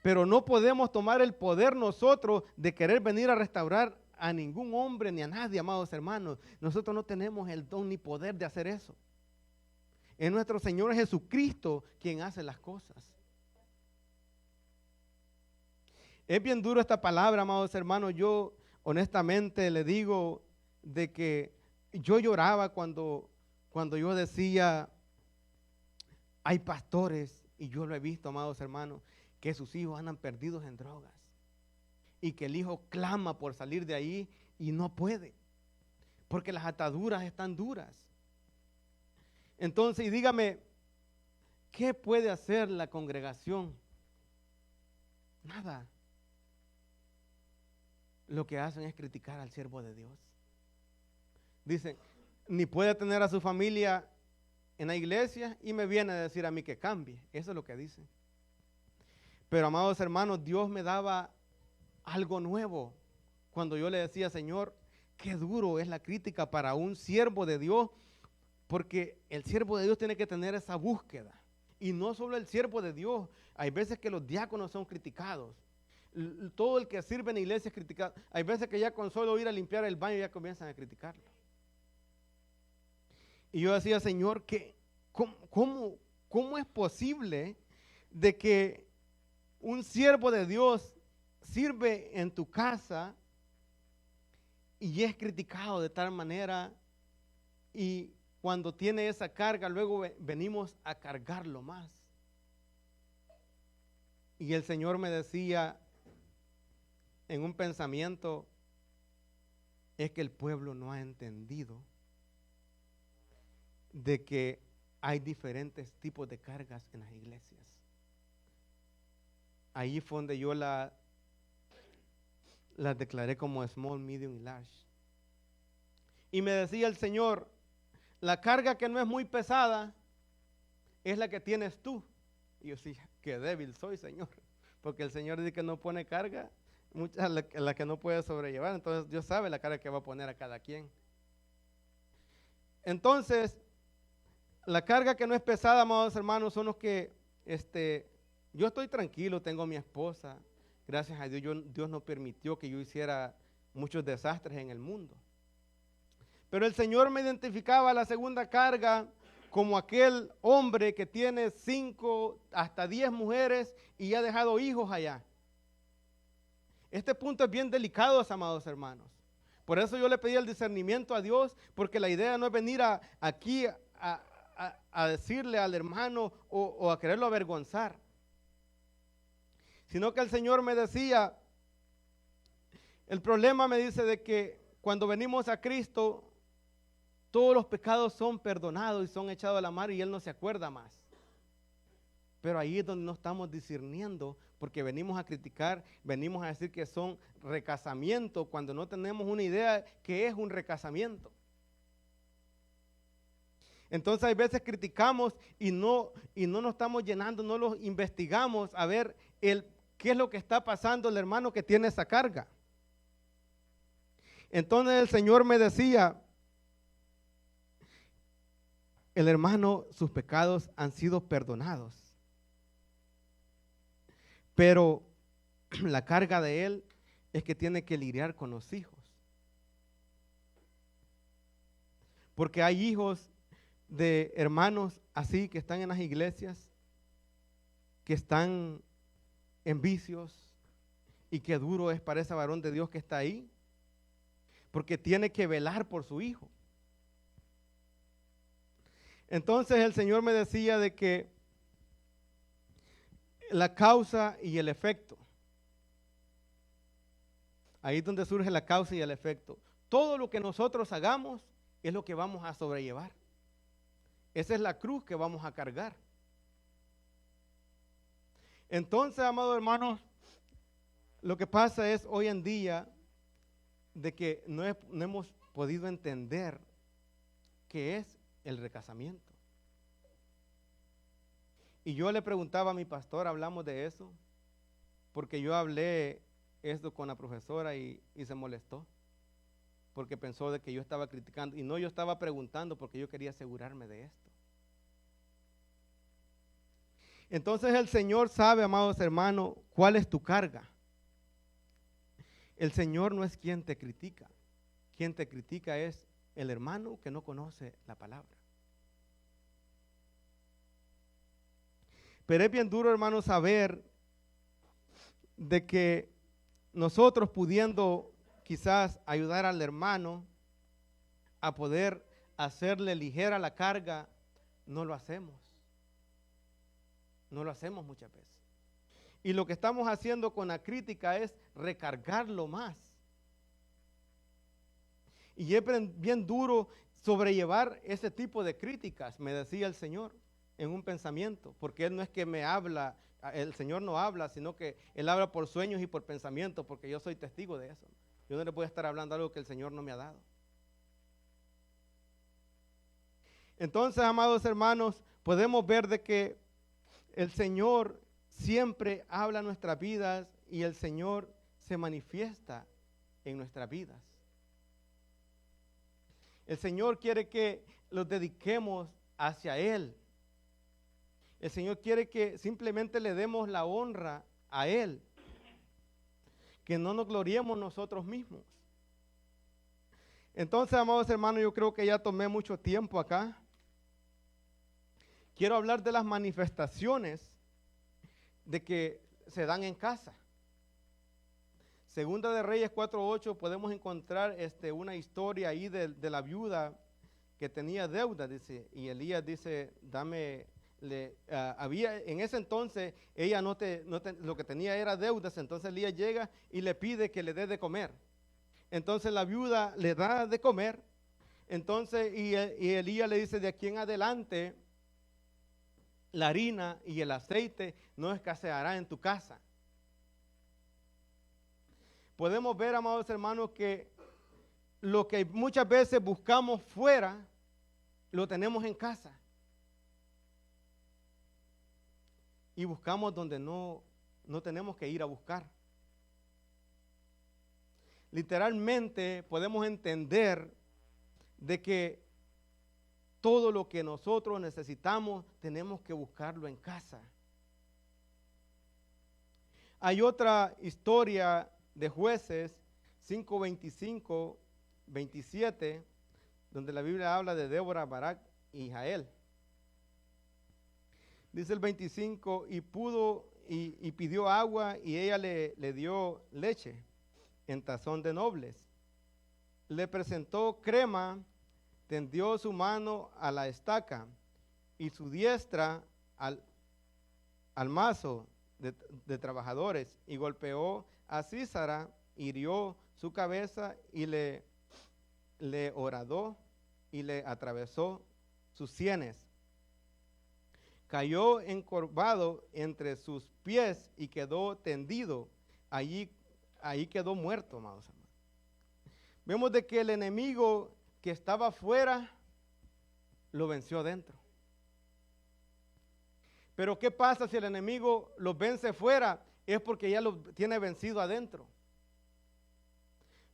Pero no podemos tomar el poder nosotros de querer venir a restaurar a ningún hombre ni a nadie, amados hermanos. Nosotros no tenemos el don ni poder de hacer eso. Es nuestro Señor Jesucristo quien hace las cosas. Es bien duro esta palabra, amados hermanos. Yo honestamente le digo de que yo lloraba cuando yo decía, hay pastores, y yo lo he visto, amados hermanos, que sus hijos andan perdidos en drogas. Y que el hijo clama por salir de ahí y no puede. Porque las ataduras están duras. Entonces, dígame, ¿qué puede hacer la congregación? Nada. Lo que hacen es criticar al siervo de Dios. Dicen, ni puede tener a su familia en la iglesia y me viene a decir a mí que cambie. Eso es lo que dicen. Pero, amados hermanos, Dios me daba algo nuevo cuando yo le decía, Señor, qué duro es la crítica para un siervo de Dios, porque el siervo de Dios tiene que tener esa búsqueda. Y no solo el siervo de Dios, hay veces que los diáconos son criticados. Todo el que sirve en la iglesia es criticado. Hay veces que ya con solo ir a limpiar el baño ya comienzan a criticarlo. Y yo decía, Señor, ¿cómo es posible de que un siervo de Dios sirve en tu casa y es criticado de tal manera, y cuando tiene esa carga luego venimos a cargarlo más? Y el Señor me decía en un pensamiento, es que el pueblo no ha entendido de que hay diferentes tipos de cargas en las iglesias. Ahí fue donde yo las declaré como small, medium y large. Y me decía el Señor, la carga que no es muy pesada es la que tienes tú. Y yo sí, qué débil soy, Señor, porque el Señor dice que no pone carga, muchas la que no puede sobrellevar. Entonces Dios sabe la carga que va a poner a cada quien. Entonces, la carga que no es pesada, amados hermanos, son los que, yo estoy tranquilo, tengo a mi esposa, gracias a Dios, Dios no permitió que yo hiciera muchos desastres en el mundo. Pero el Señor me identificaba la segunda carga como aquel hombre que tiene 5 hasta 10 mujeres y ha dejado hijos allá. Este punto es bien delicado, amados hermanos. Por eso yo le pedí el discernimiento a Dios, porque la idea no es venir aquí a decirle al hermano o a quererlo avergonzar, sino que el Señor me decía, el problema, me dice, de que cuando venimos a Cristo, todos los pecados son perdonados y son echados a la mar y Él no se acuerda más. Pero ahí es donde no estamos discerniendo, porque venimos a criticar, venimos a decir que son recasamientos, cuando no tenemos una idea que es un recasamiento. Entonces hay veces criticamos y no nos estamos llenando, no los investigamos a ver qué es lo que está pasando el hermano que tiene esa carga. Entonces el Señor me decía, el hermano, sus pecados han sido perdonados, pero la carga de él es que tiene que lidiar con los hijos. Porque hay hijos de hermanos así que están en las iglesias que están en vicios y qué duro es para ese varón de Dios que está ahí, porque tiene que velar por su hijo. Entonces el Señor me decía de que la causa y el efecto, ahí es donde surge la causa y el efecto. Todo lo que nosotros hagamos es lo que vamos a sobrellevar. Esa es la cruz que vamos a cargar. Entonces, amados hermanos, lo que pasa es hoy en día de que no hemos podido entender qué es el recasamiento. Y yo le preguntaba a mi pastor, hablamos de eso, porque yo hablé esto con la profesora y se molestó, porque pensó de que yo estaba criticando. Y no, yo estaba preguntando porque yo quería asegurarme de esto. Entonces el Señor sabe, amados hermanos, cuál es tu carga. El Señor no es quien te critica. Quien te critica es el hermano que no conoce la palabra. Pero es bien duro, hermano, saber de que nosotros pudiendo quizás ayudar al hermano a poder hacerle ligera la carga, no lo hacemos. No lo hacemos muchas veces. Y lo que estamos haciendo con la crítica es recargarlo más. Y es bien duro sobrellevar ese tipo de críticas, me decía el Señor en un pensamiento, porque Él no es que me habla, el Señor no habla, sino que Él habla por sueños y por pensamientos, porque yo soy testigo de eso. Yo no le voy a estar hablando algo que el Señor no me ha dado. Entonces, amados hermanos, podemos ver de que el Señor siempre habla en nuestras vidas y el Señor se manifiesta en nuestras vidas. El Señor quiere que los dediquemos hacia Él. El Señor quiere que simplemente le demos la honra a Él. Que no nos gloriemos nosotros mismos. Entonces, amados hermanos, yo creo que ya tomé mucho tiempo acá. Quiero hablar de las manifestaciones de que se dan en casa. Segunda de Reyes 4:8 podemos encontrar una historia ahí de la viuda que tenía deuda, dice, y Elías dice, había en ese entonces ella lo que tenía era deudas, entonces Elías llega y le pide que le dé de comer. Entonces la viuda le da de comer, entonces y Elías le dice, de aquí en adelante la harina y el aceite no escaseará en tu casa. Podemos ver, amados hermanos, que lo que muchas veces buscamos fuera, lo tenemos en casa. Y buscamos donde no tenemos que ir a buscar. Literalmente podemos entender de que todo lo que nosotros necesitamos tenemos que buscarlo en casa. Hay otra historia de Jueces 5:25, 27, donde la Biblia habla de Débora, Barak y Jael. Dice el 25, y pidió agua y ella le dio leche en tazón de nobles. Le presentó crema, tendió su mano a la estaca y su diestra al mazo de trabajadores y golpeó a Sísara, hirió su cabeza y le horadó y le atravesó sus sienes. Cayó encorvado entre sus pies y quedó tendido. Ahí quedó muerto, amados hermanos. Vemos de que el enemigo que estaba afuera lo venció adentro. Pero ¿qué pasa si el enemigo lo vence fuera? Es porque ya lo tiene vencido adentro.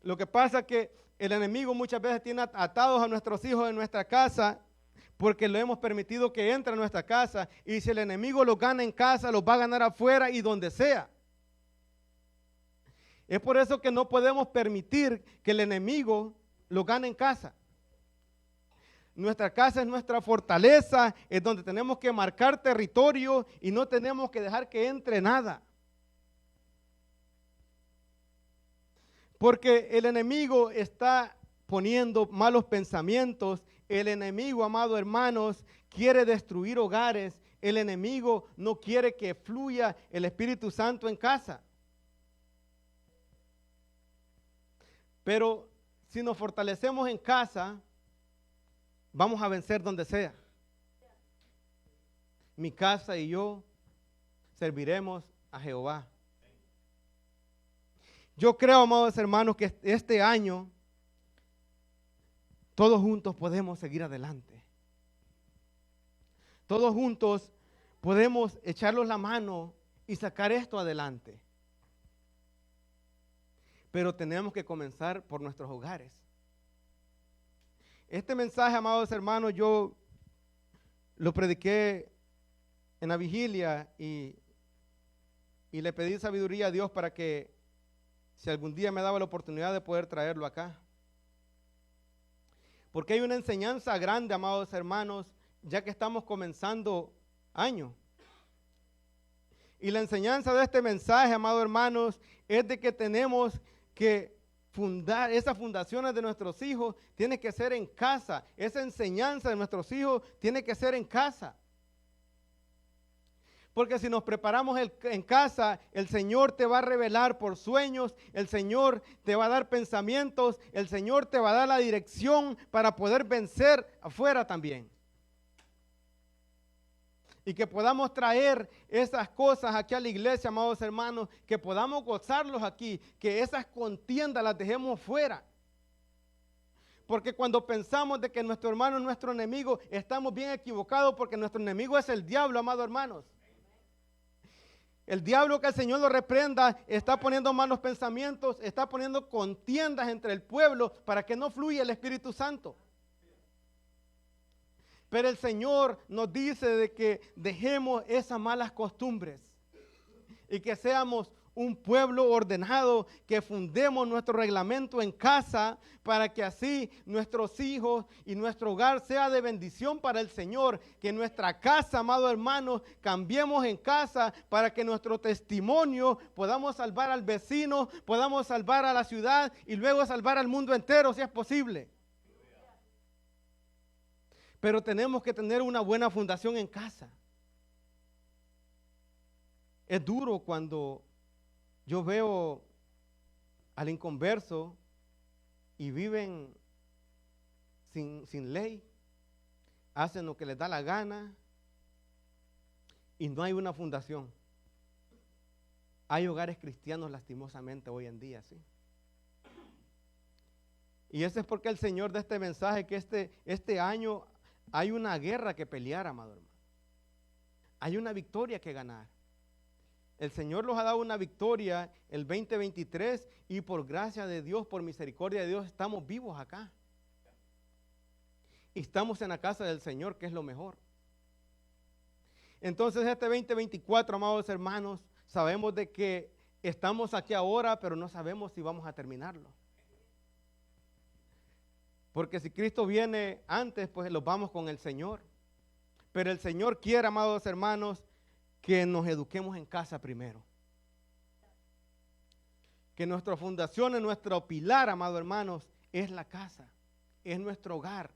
Lo que pasa es que el enemigo muchas veces tiene atados a nuestros hijos en nuestra casa porque lo hemos permitido que entre a nuestra casa, y si el enemigo los gana en casa, los va a ganar afuera y donde sea. Es por eso que no podemos permitir que el enemigo lo gane en casa. Nuestra casa es nuestra fortaleza, es donde tenemos que marcar territorio y no tenemos que dejar que entre nada. Porque el enemigo está poniendo malos pensamientos. El enemigo, amados hermanos, quiere destruir hogares. El enemigo no quiere que fluya el Espíritu Santo en casa. Pero si nos fortalecemos en casa, vamos a vencer donde sea. Mi casa y yo serviremos a Jehová. Yo creo, amados hermanos, que este año todos juntos podemos seguir adelante. Todos juntos podemos echarlos la mano y sacar esto adelante. Pero tenemos que comenzar por nuestros hogares. Este mensaje, amados hermanos, yo lo prediqué en la vigilia y le pedí sabiduría a Dios para que si algún día me daba la oportunidad de poder traerlo acá. Porque hay una enseñanza grande, amados hermanos, ya que estamos comenzando año. Y la enseñanza de este mensaje, amados hermanos, es de que tenemos que fundar, esas fundaciones de nuestros hijos tiene que ser en casa. Esa enseñanza de nuestros hijos tiene que ser en casa. Porque si nos preparamos en casa, el Señor te va a revelar por sueños, el Señor te va a dar pensamientos, el Señor te va a dar la dirección para poder vencer afuera también. Y que podamos traer esas cosas aquí a la iglesia, amados hermanos, que podamos gozarlos aquí, que esas contiendas las dejemos fuera. Porque cuando pensamos de que nuestro hermano es nuestro enemigo, estamos bien equivocados porque nuestro enemigo es el diablo, amados hermanos. El diablo, que el Señor lo reprenda, está poniendo malos pensamientos, está poniendo contiendas entre el pueblo para que no fluya el Espíritu Santo. Pero el Señor nos dice de que dejemos esas malas costumbres y que seamos un pueblo ordenado, que fundemos nuestro reglamento en casa para que así nuestros hijos y nuestro hogar sea de bendición para el Señor. Que nuestra casa, amados hermanos, cambiemos en casa para que nuestro testimonio podamos salvar al vecino, podamos salvar a la ciudad y luego salvar al mundo entero si es posible. Pero tenemos que tener una buena fundación en casa. Es duro cuando yo veo al inconverso y viven sin ley, hacen lo que les da la gana y no hay una fundación. Hay hogares cristianos lastimosamente hoy en día, ¿sí? Y eso es porque el Señor da este mensaje que este año hay una guerra que pelear, amado hermano. Hay una victoria que ganar. El Señor nos ha dado una victoria el 2023 y por gracia de Dios, por misericordia de Dios, estamos vivos acá. Y estamos en la casa del Señor, que es lo mejor. Entonces este 2024, amados hermanos, sabemos de que estamos aquí ahora, pero no sabemos si vamos a terminarlo. Porque si Cristo viene antes, pues los vamos con el Señor. Pero el Señor quiere, amados hermanos, que nos eduquemos en casa primero. Que nuestra fundación, nuestro pilar, amados hermanos, es la casa, es nuestro hogar.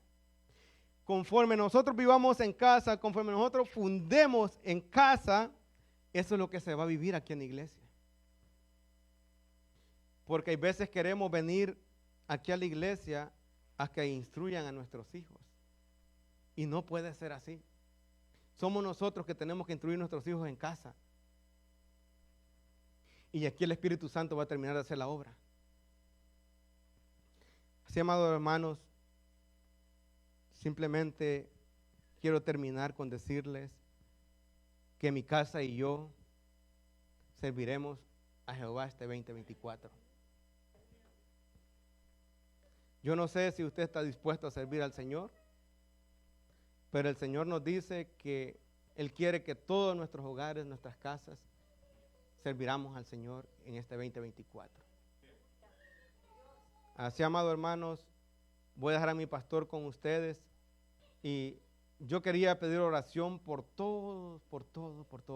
Conforme nosotros vivamos en casa, conforme nosotros fundemos en casa, eso es lo que se va a vivir aquí en la iglesia. Porque hay veces queremos venir aquí a la iglesia a que instruyan a nuestros hijos. Y no puede ser así. Somos nosotros que tenemos que instruir a nuestros hijos en casa. Y aquí el Espíritu Santo va a terminar de hacer la obra. Así, amados hermanos, simplemente quiero terminar con decirles que mi casa y yo serviremos a Jehová este 2024. Yo no sé si usted está dispuesto a servir al Señor, pero el Señor nos dice que Él quiere que todos nuestros hogares, nuestras casas, serviramos al Señor en este 2024. Así, amados hermanos, voy a dejar a mi pastor con ustedes Y yo quería pedir oración por todos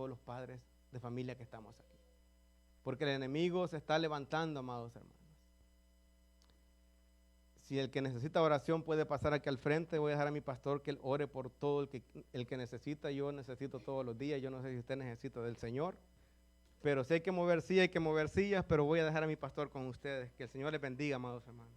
los padres de familia que estamos aquí. Porque el enemigo se está levantando, amados hermanos. Si el que necesita oración puede pasar aquí al frente, voy a dejar a mi pastor que él ore por todo el que necesita. Yo necesito todos los días. Yo no sé si usted necesita del Señor. Pero si hay que mover sillas, pero voy a dejar a mi pastor con ustedes. Que el Señor les bendiga, amados hermanos.